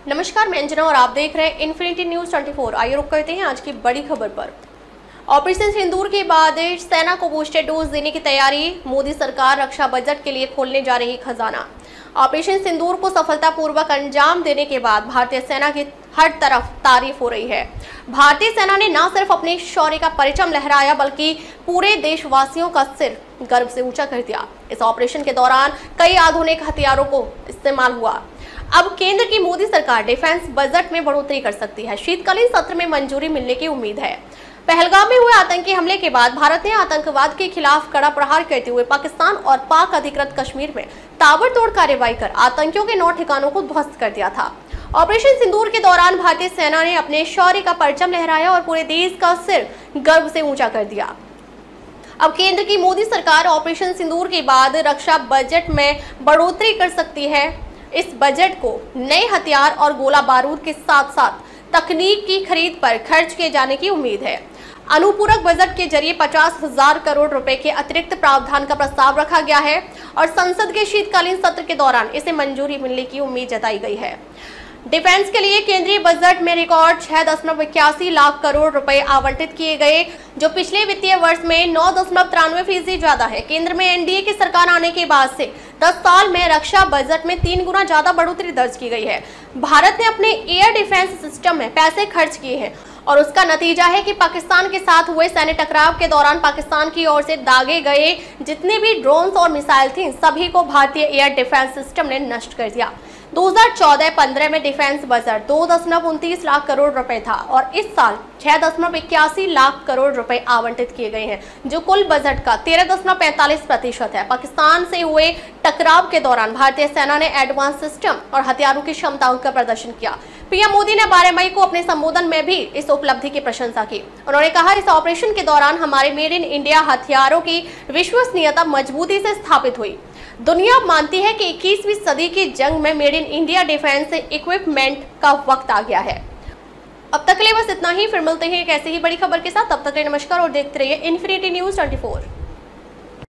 नमस्कार, मैं अंजना और आप देख रहे हैं इन्फिनिटी न्यूज 24। आइए रुक करते हैं आज की बड़ी खबर पर। ऑपरेशन सिंदूर के बाद सेना को बूस्टर डोज देने की तैयारी, मोदी सरकार रक्षा बजट के लिए खोलने जा रही खजाना। ऑपरेशन सिंदूर को सफलतापूर्वक अंजाम देने के बाद भारतीय सेना की हर तरफ तारीफ हो रही है। भारतीय सेना ने न सिर्फ अपने शौर्य का परचम लहराया बल्कि पूरे देशवासियों का सिर गर्व से ऊंचा कर दिया। इस ऑपरेशन के दौरान कई आधुनिक हथियारों को इस्तेमाल हुआ। अब केंद्र की मोदी सरकार डिफेंस बजट में बढ़ोतरी कर सकती है। शीतकालीन सत्र में मंजूरी मिलने की उम्मीद है। पहलगाम में हुए आतंकी हमले के बाद भारत ने आतंकवाद के खिलाफ कड़ा प्रहार करते हुए पाकिस्तान और पाक अधिकृत कश्मीर में ताबड़तोड़ कार्रवाई कर आतंकियों के 9 ठिकानों को ध्वस्त कर दिया था। ऑपरेशन सिंदूर के दौरान भारतीय सेना ने अपने शौर्य का परचम लहराया और पूरे देश का सिर गर्व से ऊंचा कर दिया। अब केंद्र की मोदी सरकार ऑपरेशन सिंदूर के बाद रक्षा बजट में बढ़ोतरी कर सकती है। इस बजट को नए हथियार और गोला बारूद के साथ साथ तकनीक की खरीद पर खर्च किए जाने की उम्मीद है। अनुपूरक बजट के जरिए 50,000 करोड़ रुपए के अतिरिक्त प्रावधान का प्रस्ताव रखा गया है और संसद के शीतकालीन सत्र के दौरान इसे मंजूरी मिलने की उम्मीद जताई गई है। डिफेंस के लिए केंद्रीय बजट में रिकॉर्ड 6.81 लाख करोड़ रुपए आवंटित किए गए, जो पिछले वित्तीय वर्ष में 9.93% ज्यादा है। केंद्र में एनडीए की सरकार आने के बाद से 10 साल में रक्षा बजट में 3 गुना ज्यादा बढ़ोतरी दर्ज की गई है। भारत ने अपने एयर डिफेंस सिस्टम में पैसे खर्च किए हैं और उसका नतीजा है कि पाकिस्तान के साथ हुए सैन्य टकराव के दौरान पाकिस्तान की ओर से दागे गए जितने भी ड्रोन्स और मिसाइल थी, सभी को भारतीय एयर डिफेंस सिस्टम ने नष्ट कर दिया। 2014-15 में डिफेंस बजट 2.29 लाख करोड़ रुपए था और इस साल 6.81 लाख करोड़ रुपए आवंटित किए गए हैं, जो कुल बजट का 13.45% है। पाकिस्तान से हुए टकराव के दौरान भारतीय सेना ने एडवांस सिस्टम और हथियारों की क्षमताओं का प्रदर्शन किया। पीएम मोदी ने 12 मई को अपने संबोधन में भी इस उपलब्धि की प्रशंसा की। उन्होंने कहा, इस ऑपरेशन के दौरान हमारे मेड इन इंडिया हथियारों की विश्वसनीयता मजबूती से स्थापित हुई। दुनिया मानती है कि 21वीं सदी की जंग में made in India defence equipment का वक्त आ गया है। अब तक के लिए बस इतना ही। फिर मिलते हैं एक ऐसी ही बड़ी खबर के साथ। तब तक के लिए नमस्कार और देखते रहिए इन्फिनिटी न्यूज 24।